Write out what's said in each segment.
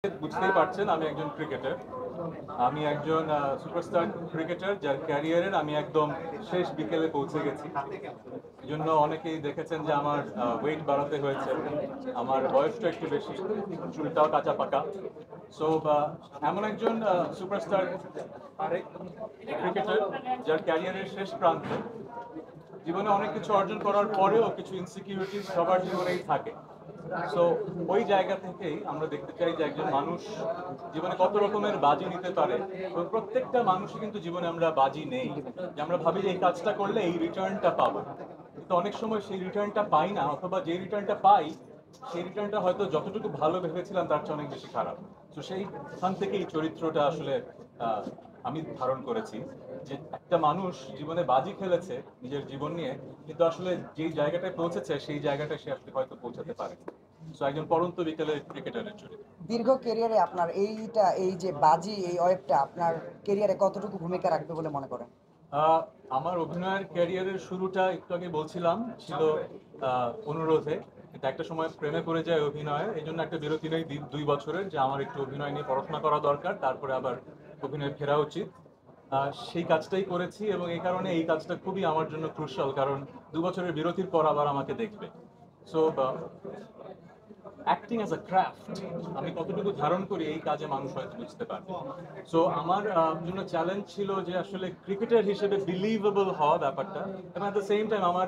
বুঝতেই পারছেন আমি একজন ক্রিকেটার। আমি একজন সুপারস্টার ক্রিকেটার যার ক্যারিয়ারের আমি একদম শেষ বিকেলে পৌঁছে গেছি। এই জন্য অনেকেই দেখেছেন যে আমার ওয়েট বাড়াতে হয়েছে, আমার বয়সটা একটু বেশি, চুলটাও কাঁচা পাকা। সো এমন একজন সুপারস্টার ক্রিকেটার যার ক্যারিয়ারের শেষ প্রান্তে, জীবনে অনেক কিছু অর্জন করার পরেও কিছু ইনসিকিউরিটিস সবার জীবনেই থাকে। সো ওই জায়গা থেকেই আমরা দেখতে চাই যে একজন মানুষ জীবনে কত রকমের বাজি নিতে পারে। তো প্রত্যেকটা মানুষই কিন্তু জীবনে আমরা বাজি নেই, যে আমরা ভাবি যে এই কাজটা করলে এই রিটার্নটা পাবো, কিন্তু অনেক সময় সেই রিটার্নটা পাই না, অথবা যে রিটার্নটা পাই সেই রিটার্নটা হয়তো যতটুকু ভালো ভেবেছিলাম তার চেয়ে অনেক বেশি খারাপ। তো সেইখান থেকে এই চরিত্রটা আসলে আমি ধারণ করেছি, যে একটা মানুষ জীবনে বাজি খেলেছে নিজের জীবন নিয়ে, কিন্তু আসলে যেই জায়গাটায় পৌঁছেছে সেই জায়গাটায় সে আসলে হয়তো পৌঁছাতে পারে। সো একজন পরন্ত বিকেলের ক্রিকেটারের চরিত্র। দীর্ঘ কেরিয়ারে আপনার এই যে বাজি এই ওয়েবটা আপনার কেরিয়ারে কতটুকু ভূমিকা রাখবে বলে মনে করেন? আমার অভিনয়ের ক্যারিয়ারের শুরুটা একটু আগে বলছিলাম ছিল অনুরোধে, কিন্তু একটা সময় প্রেমে পড়ে যায় অভিনয়ে, এই জন্য একটা বিরতি নেই 2 বছরের, যে আমার একটু অভিনয় নিয়ে পড়াশোনা করা দরকার, তারপরে আবার অভিনয়ে ফেরা উচিত। সেই কাজটাই করেছি, এবং এই কারণে এই কাজটা খুবই আমার জন্য ক্রুশাল, কারণ 2 বছরের বিরতির পর আবার আমাকে দেখবে। So acting as a craft আমি কতটুকু ধারণ করি এই কাজে মানুষ হয়তো বুঝতে পারবে। সো আমার জন্য চ্যালেঞ্জ ছিল যে আসলে ক্রিকেটার হিসেবে বিলিভেবল হওয়া ব্যাপারটা, এবং অ্যাট দ্য সেম টাইম আমার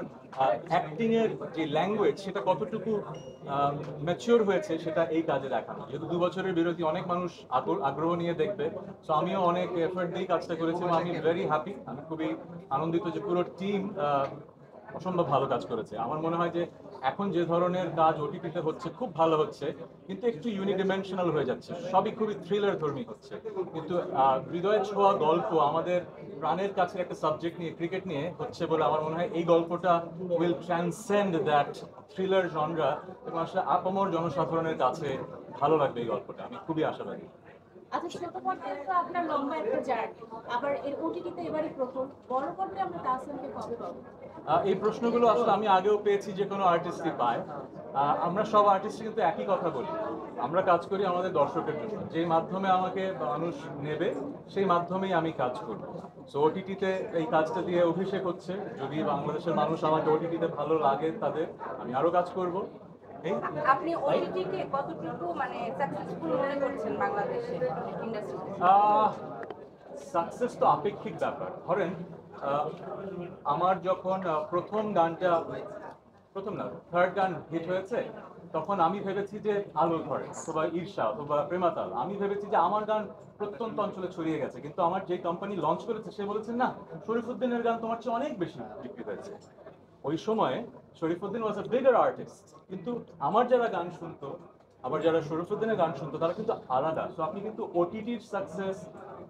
অ্যাক্টিং এর যে ল্যাঙ্গুয়েজ সেটা কতটুকু ম্যাচিওর হয়েছে সেটা এই কাজে দেখানো। যেহেতু 2 বছরের বিরতি, অনেক মানুষ আগ্রহ নিয়ে দেখবে। সো আমিও অনেক এফোর্ট দিয়ে কাজটা করেছি, এবং আমি ভেরি হ্যাপি, আমি খুবই আনন্দিত যে পুরো টিম অসম্ভব ভালো কাজ করেছে। আমার মনে হয় যে এখন যে ধরনের কাজ ওটিটিতে হচ্ছে খুব ভালো হচ্ছে, কিন্তু একটু ইউনিডিমেনশনাল হয়ে যাচ্ছে, সবই খুবই থ্রিলার ধর্মী হচ্ছে। কিন্তু হৃদয়ে ছোঁয়া গল্প আমাদের প্রাণের কাছে একটা সাবজেক্ট নিয়ে, ক্রিকেট নিয়ে হচ্ছে বলে আমার মনে হয় এই গল্পটা will transcend that thriller genre, এবং আসলে আপামর জনসাধারণের কাছে ভালো লাগবে এই গল্পটা, আমি খুবই আশাবাদী। আচ্ছা, ছোট পর্দায় তো আপনার লম্বা একটা জার্নি, আবার এর ওটিটিতে এবারই প্রথম। বড় পর্দায় আমরা তাহসানকে কবে পাবো? এই প্রশ্নগুলো আসলে আমি আগেও পেয়েছি, যে কোনো আর্টিস্টই পায়। আমরা সব আর্টিস্ট কিন্তু একই কথা বলি, আমরা কাজ করি আমাদের দর্শকের জন্য, যেই মাধ্যমে আমাকে মানুষ নেবে সেই মাধ্যমেই আমি কাজ করি। সো ওটিটিতে এই কাজটা দিয়ে অভিষেক হচ্ছে, যদি বাংলাদেশের মানুষ আমাকে ওটিটিতে ভালো লাগে তাদের, আমি আরো কাজ করব। এই আপনি ওটিটিকে কতটুকু মানে সাকসেসফুল মনে করছেন বাংলাদেশে ইন্ডাস্ট্রিতে? সাকসেস তো আপেক্ষিক ব্যাপার। ধরেন আমার যখন প্রথম না থার্ড গান হিট হয়েছে, তখন আমি ভেবেছি যে আলো ধরে অথবা ঈর্ষা অথবা প্রেমাতাল, আমি ভেবেছি যে আমার গান প্রত্যন্ত অঞ্চলে ছড়িয়ে গেছে, কিন্তু আমার যে কোম্পানি লঞ্চ করেছে সে বলেছে না, শরীফুদ্দিনের গান তোমার চেয়ে অনেক বেশি বিক্রি হয়েছে। ওই সময়ে শরীফুদ্দিন ওয়াজ আ বিগার আর্টিস্ট, কিন্তু আমার যারা গান শুনতো, আবার যারা শরীফুদ্দিনের গান শুনতো, তারা কিন্তু আলাদা। সো আপনি কিন্তু ওটিটির সাকসেস,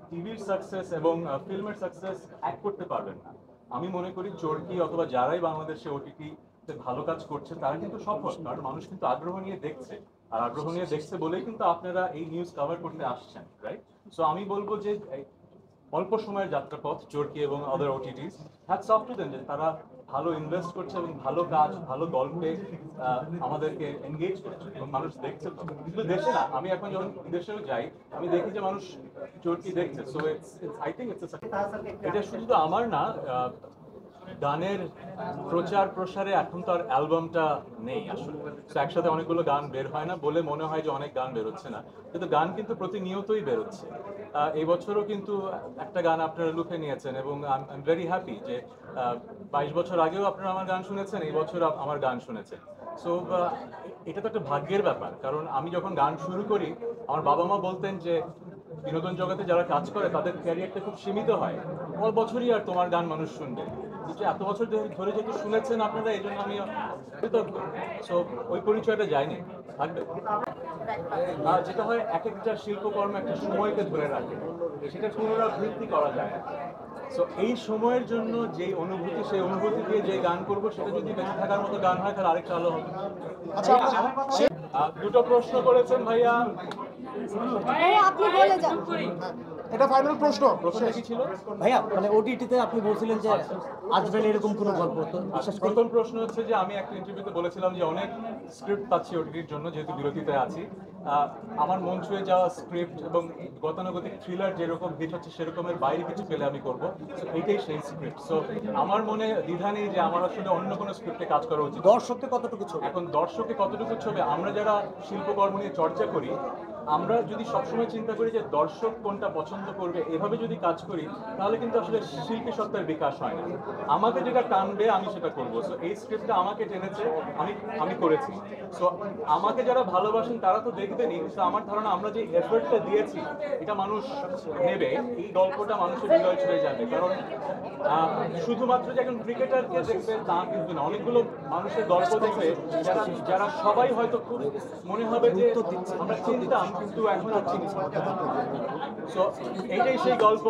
টিভির সাকসেস এবং ফিল্মের সাকসেস এক করতে পারবেন না। আমি মনে করি চরকি অথবা যারাই বাংলাদেশে ওটিটি ভালো কাজ করছে তারা কিন্তু সফল, কারণ মানুষ কিন্তু আগ্রহ নিয়ে দেখছে, আর আগ্রহ নিয়ে দেখছে বলেই কিন্তু আপনারা এই নিউজ কভার করতে আসছেন, রাইট? সো আমি বলবো যে অল্প সময়ের যাত্রাপথ চরকি এবং other OTTs, hats off to them, যে তারা ভালো ইনভেস্ট করছে এবং ভালো কাজ, ভালো গল্পে আমাদেরকে এনগেজ করছে, এবং মানুষ দেখছে। তো কিন্তু দেশে না, আমি এখন যখন বিদেশেও যাই আমি দেখি যে মানুষ চরকি দেখছে। সো আই থিঙ্ক ইটস এটা শুধু তো আমার না, গানের প্রচার প্রসারে এখন তো আর অ্যালবামটা নেই আসলে। তো একসাথে অনেকগুলো গান বের হয় না বলে মনে হয় যে অনেক গান বেরোচ্ছে না, কিন্তু গান কিন্তু প্রতিনিয়তই বেরোচ্ছে। এই বছরও কিন্তু একটা গান আপনারা লুফে নিয়েছেন, এবং আই এম ভেরি হ্যাপি যে 22 বছর আগেও আপনারা আমার গান শুনেছেন, এই বছর আমার গান শুনেছেন। সো এটা তো একটা ভাগ্যের ব্যাপার, কারণ আমি যখন গান শুরু করি আমার বাবা মা বলতেন যে বিনোদন জগতে যারা কাজ করে তাদের ক্যারিয়ারটা খুব সীমিত হয়, পর বছরই আর তোমার গান মানুষ শুনবে। কিন্তু এত বছর ধরে যেহেতু শুনেছেন আপনারা, এই জন্য আমি কৃতজ্ঞ। সো ওই পরিচয়টা যায়নি, থাকবে। যেটা হয় এক একটা শিল্পকর্ম একটা সময়কে ধরে রাখে, সেটা পুনরাবৃত্তি করা যায় না। সো এই সময়ের জন্য যেই অনুভূতি, সেই অনুভূতি দিয়ে যে গান করবো সেটা যদি বেঁচে থাকার মতো গান হয় তাহলে আরেকটা আলো হবে। দুটো প্রশ্ন করেছেন ভাইয়া, আপনি বলে যান। এটা ফাইনাল প্রশ্ন। প্রশ্নটা কি ছিল ভাইয়া? মানে ওটিটিতে আপনি বলছিলেন যে আসবেন এরকম কোনো গল্প, তো প্রথম প্রশ্ন হচ্ছে যে আমি একটা ইন্টারভিউতে বলেছিলাম যে অনেক স্ক্রিপ্ট পাচ্ছি ওটিটির জন্য, যেহেতু বিরতিতে আছি। আমার মন ছুঁয়ে যাওয়া স্ক্রিপ্ট এবং গতানুগতিক থ্রিলার যেরকম হিট হচ্ছে সেরকমের বাইরে কিছু পেলে আমি করবো। So, এইটাই সেই স্ক্রিপ্ট। সো আমার মনে দ্বিধা নেই যে আমার আসলে অন্য কোনো স্ক্রিপ্টে কাজ করা উচিত। দর্শককে কতটুকু ছবি? এখন দর্শকে কতটুকু ছবি, আমরা যারা শিল্পকর্ম নিয়ে চর্চা করি, আমরা যদি সবসময় চিন্তা করি যে দর্শক কোনটা পছন্দ করবে এভাবে যদি কাজ করি, তাহলে কিন্তু আসলে শিল্পী সত্তার বিকাশ হয় না। আমাকে যেটা টানবে আমি সেটা করবো। সো এই স্ক্রিপ্টটা আমাকে টেনেছে, আমি করেছি। সো আমাকে যারা ভালোবাসেন তারা তো দেখবেনই, কিন্তু আমার ধারণা আমরা যে এফর্টটা দিয়েছি এটা মানুষ নেবে, এই গল্পটা মানুষের হৃদয় ছুঁয়ে যাবে। কারণ শুধুমাত্র যে এখন ক্রিকেটারকে দেখবে তা কিন্তু না, অনেকগুলো মানুষের গল্প দেখবে যারা সবাই হয়তো খুব মনে হবে যে আমরা চিনতাম কিন্তু এখন আর চিনি। সো এইটাই সেই গল্প।